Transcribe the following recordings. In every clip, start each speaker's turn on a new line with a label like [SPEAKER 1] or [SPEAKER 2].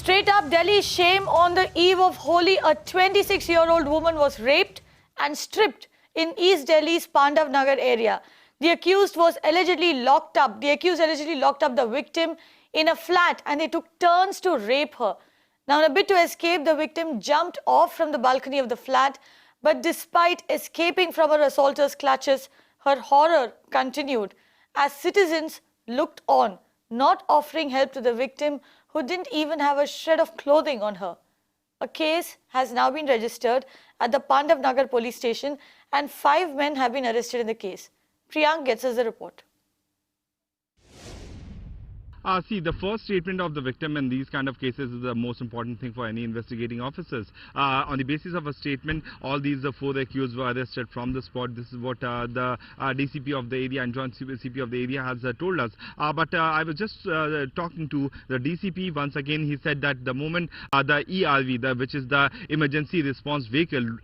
[SPEAKER 1] Straight up Delhi shame on the eve of Holi. A 26-year-old woman was raped and stripped in East Delhi's Pandav Nagar area. The accused allegedly locked up the victim in a flat and they took turns to rape her. Now, in a bid to escape, the victim jumped off from the balcony of the flat. But despite escaping from her assaulter's clutches, her horror continued as citizens looked on, not offering help to the victim who didn't even have a shred of clothing on her. A case has now been registered at the Pandav Nagar police station and 5 men have been arrested in the case. Priyank gets us the report.
[SPEAKER 2] See, the first statement of the victim in these kind of cases is the most important thing for any investigating officers. On the basis of a statement, all these 4 accused were arrested from the spot. This is what the DCP of the area and Joint CP of the area has told us. But I was just talking to the DCP once again. He said that the moment the ERV, which is the emergency response vehicle,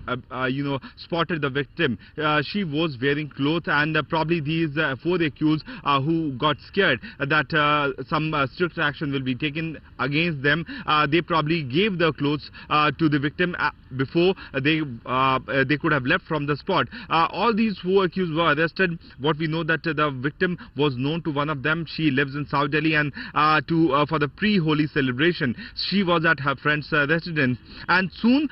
[SPEAKER 2] spotted the victim, she was wearing clothes, and probably these 4 accused who got scared that some strict action will be taken against them. They probably gave the clothes to the victim before they could have left from the spot. All these 4 accused were arrested. What we know that the victim was known to one of them. She lives in South Delhi, and for the pre-Holi celebration, she was at her friend's residence. And soon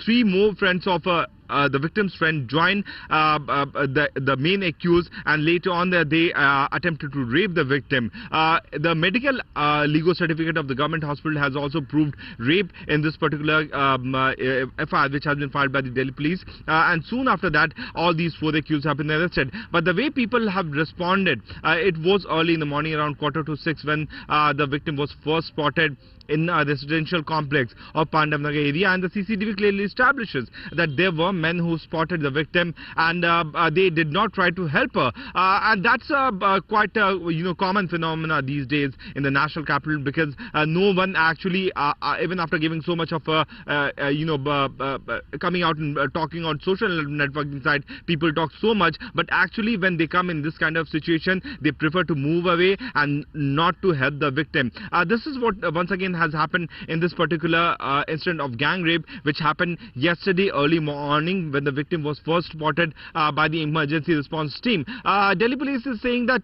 [SPEAKER 2] 3 more friends of the victim's friend joined the main accused, and later on they attempted to rape the victim. The medical legal certificate of the government hospital has also proved rape in this particular FIR, which has been filed by the Delhi police. And soon after that, all these 4 accused have been arrested. But the way people have responded, it was early in the morning, around 5:45, when the victim was first spotted in a residential complex of Pandav Nagar area, and the CCTV clearly establishes that there were men who spotted the victim, and they did not try to help her. And that's quite a common phenomena these days in the national capital, because no one actually, even after giving so much of coming out and talking on social networking site, people talk so much, but actually when they come in this kind of situation, they prefer to move away and not to help the victim. This is what once again has happened in this particular incident of gang rape, which happened yesterday early morning when the victim was first spotted by the emergency response team. Delhi police is saying that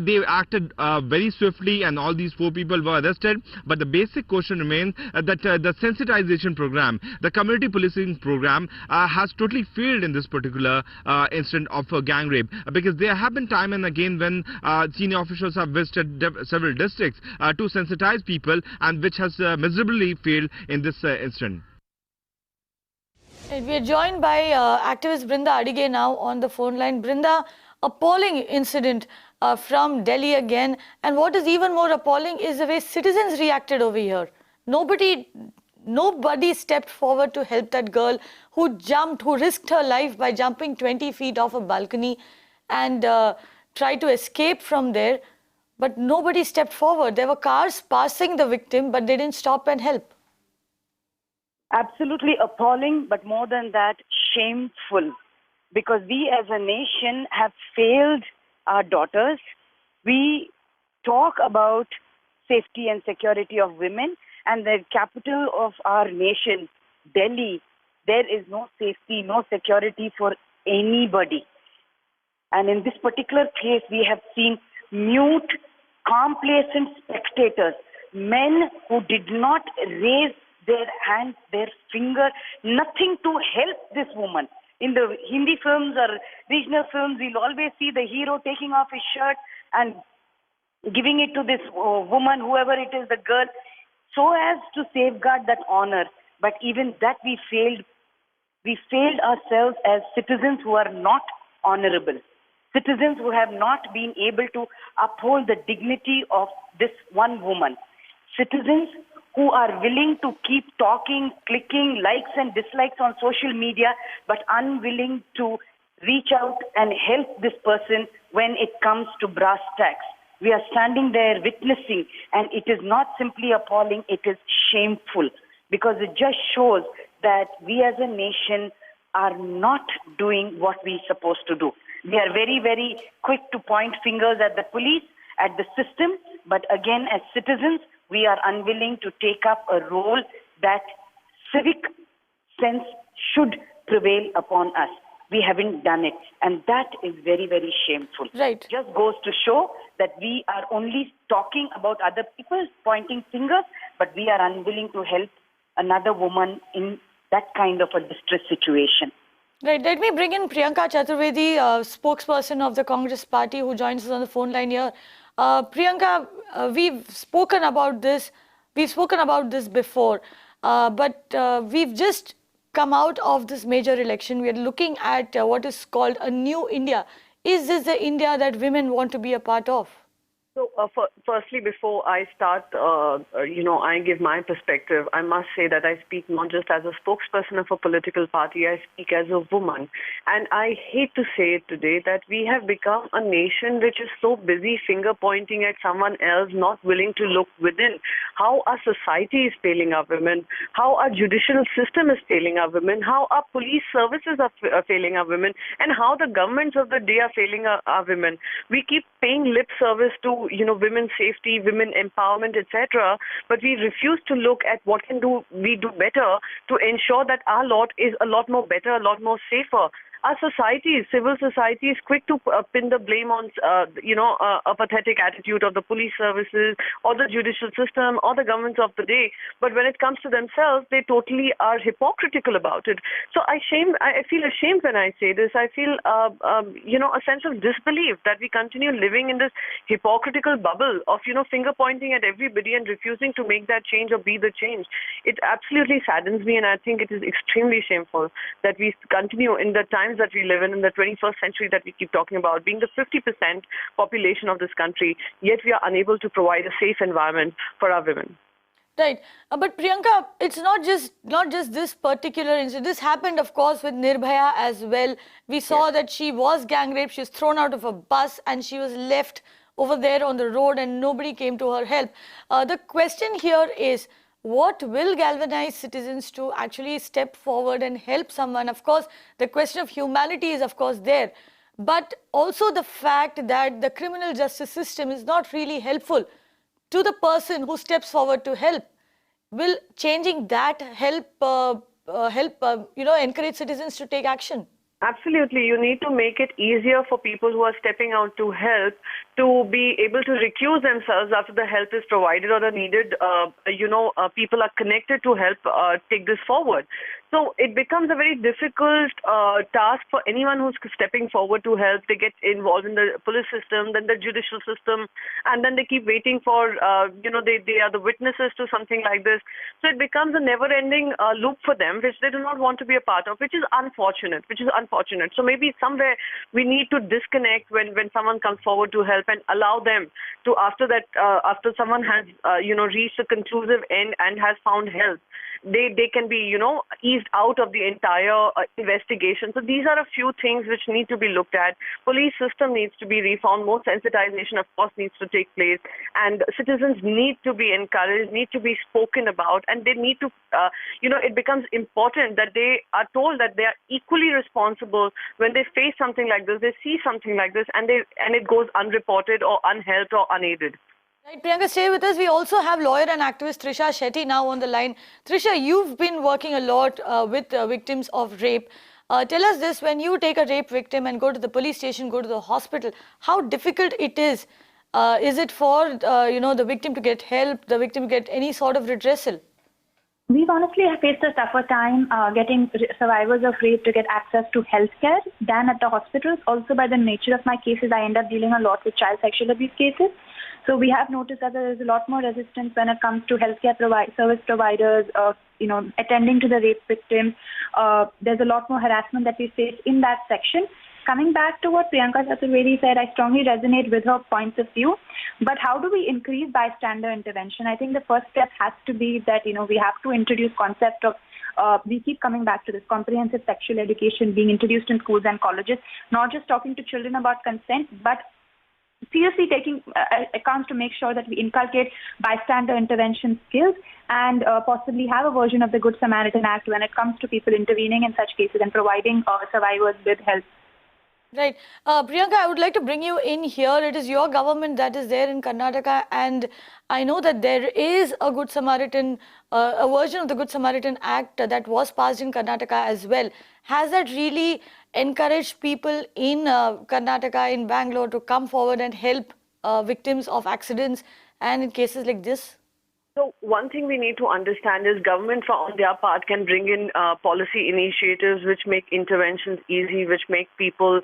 [SPEAKER 2] they acted very swiftly and all these 4 people were arrested, but the basic question remains that the sensitization program, the community policing program, has totally failed in this particular incident of gang rape, because there have been time and again when senior officials have visited several districts to sensitize people, and which has miserably failed in this incident.
[SPEAKER 1] We are joined by activist Brinda Adige now on the phone line. Brinda, appalling incident from Delhi again, and what is even more appalling is the way citizens reacted over here. Nobody stepped forward to help that girl who risked her life by jumping 20 feet off a balcony and tried to escape from there. But nobody stepped forward. There were cars passing the victim, but they didn't stop and help.
[SPEAKER 3] Absolutely appalling, but more than that, shameful. Because we as a nation have failed our daughters. We talk about safety and security of women, and the capital of our nation, Delhi, there is no safety, no security for anybody. And in this particular case, we have seen mute, complacent spectators, men who did not raise their hand, their finger, nothing to help this woman. In the Hindi films or regional films, we'll always see the hero taking off his shirt and giving it to this woman, whoever it is, the girl, so as to safeguard that honor. But even that we failed. We failed ourselves as citizens who are not honorable. Citizens who have not been able to uphold the dignity of this one woman. Citizens who are willing to keep talking, clicking likes and dislikes on social media, but unwilling to reach out and help this person when it comes to brass tacks. We are standing there witnessing, and it is not simply appalling, it is shameful, because it just shows that we as a nation are not doing what we're supposed to do. We are very, very quick to point fingers at the police, at the system, but again, as citizens, we are unwilling to take up a role that civic sense should prevail upon us. We haven't done it, and that is very, very shameful.
[SPEAKER 1] Right.
[SPEAKER 3] Just goes to show that we are only talking about other people, pointing fingers, but we are unwilling to help another woman in that kind of a distress situation.
[SPEAKER 1] Right. Let me bring in Priyanka Chaturvedi, spokesperson of the Congress party, who joins us on the phone line here. Priyanka, we've spoken about this. We've spoken about this before, but we've just come out of this major election. We are looking at what is called a new India. Is this the India that women want to be a part of?
[SPEAKER 4] So, firstly, before I start, I give my perspective. I must say that I speak not just as a spokesperson of a political party, I speak as a woman. And I hate to say it today that we have become a nation which is so busy finger pointing at someone else, not willing to look within. How our society is failing our women, how our judicial system is failing our women, how our police services are failing our women, and how the governments of the day are failing our women. We keep paying lip service to women's safety, women empowerment, etc. But we refuse to look at what we do better to ensure that our lot is a lot more better, a lot more safer. Our society, civil society, is quick to pin the blame on, a pathetic attitude of the police services or the judicial system or the governments of the day. But when it comes to themselves, they totally are hypocritical about it. So I feel ashamed when I say this. I feel, a sense of disbelief that we continue living in this hypocritical bubble of, finger pointing at everybody and refusing to make that change or be the change. It absolutely saddens me, and I think it is extremely shameful that we continue in the times that we live in the 21st century that we keep talking about, being the 50% population of this country, yet we are unable to provide a safe environment for our women.
[SPEAKER 1] Right. But Priyanka, it's not just this particular incident. This happened, of course, with Nirbhaya as well. We saw that she was gang raped. She was thrown out of a bus and she was left over there on the road and nobody came to her help. The question here is, what will galvanize citizens to actually step forward and help someone? Of course, the question of humanity is, of course, there. But also the fact that the criminal justice system is not really helpful to the person who steps forward to help. Will changing that help encourage citizens to take action?
[SPEAKER 4] Absolutely. You need to make it easier for people who are stepping out to help to be able to recuse themselves after the help is provided or the needed, people are connected to help take this forward. So it becomes a very difficult task for anyone who's stepping forward to help. They get involved in the police system, then the judicial system, and then they keep waiting for, they are the witnesses to something like this. So it becomes a never-ending loop for them, which they do not want to be a part of, which is unfortunate. So maybe somewhere we need to disconnect when someone comes forward to help and allow them to, after someone has, reached a conclusive end and has found help, they can be, eased out of the entire investigation. So these are a few things which need to be looked at. Police system needs to be reformed. More sensitization, of course, needs to take place. And citizens need to be encouraged, need to be spoken about, and they need to, it becomes important that they are told that they are equally responsible when they face something like this, they see something like this, and it goes unreported or unhelped or unaided.
[SPEAKER 1] Right, Priyanka, stay with us. We also have lawyer and activist Trisha Shetty now on the line. Trisha, you've been working a lot with victims of rape. Tell us this, when you take a rape victim and go to the police station, go to the hospital, how difficult it is? Is it for, the victim to get help, the victim to get any sort of redressal?
[SPEAKER 5] We've honestly faced a tougher time getting survivors of rape to get access to healthcare than at the hospitals. Also, by the nature of my cases, I end up dealing a lot with child sexual abuse cases. So we have noticed that there is a lot more resistance when it comes to healthcare service providers, attending to the rape victims. There's a lot more harassment that we face in that section. Coming back to what Priyanka Chaturvedi said, I strongly resonate with her points of view. But how do we increase bystander intervention? I think the first step has to be that, we have to introduce concept of, we keep coming back to this comprehensive sexual education being introduced in schools and colleges, not just talking to children about consent, but seriously taking accounts to make sure that we inculcate bystander intervention skills and possibly have a version of the Good Samaritan Act when it comes to people intervening in such cases and providing survivors with help.
[SPEAKER 1] Right. Priyanka, I would like to bring you in here. It is your government that is there in Karnataka, and I know that there is a Good Samaritan, a version of the Good Samaritan Act that was passed in Karnataka as well. Has that really encouraged people in Karnataka, in Bangalore, to come forward and help victims of accidents and in cases like this?
[SPEAKER 4] So one thing we need to understand is government on their part can bring in policy initiatives which make interventions easy, which make people,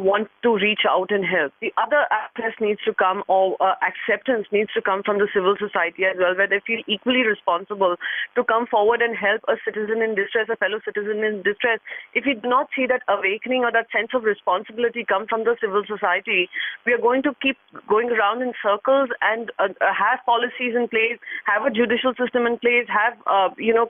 [SPEAKER 4] want to reach out and help. The other access needs to come, or acceptance needs to come from the civil society as well, where they feel equally responsible to come forward and help a citizen in distress, a fellow citizen in distress. If we do not see that awakening or that sense of responsibility come from the civil society, we are going to keep going around in circles and have policies in place, have a judicial system in place, have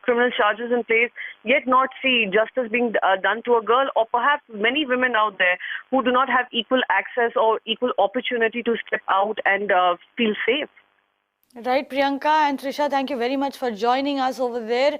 [SPEAKER 4] criminal charges in place, yet not see justice being done to a girl, or perhaps many women out there who do not have equal access or equal opportunity to step out and feel safe.
[SPEAKER 1] Right, Priyanka and Trisha, thank you very much for joining us over there.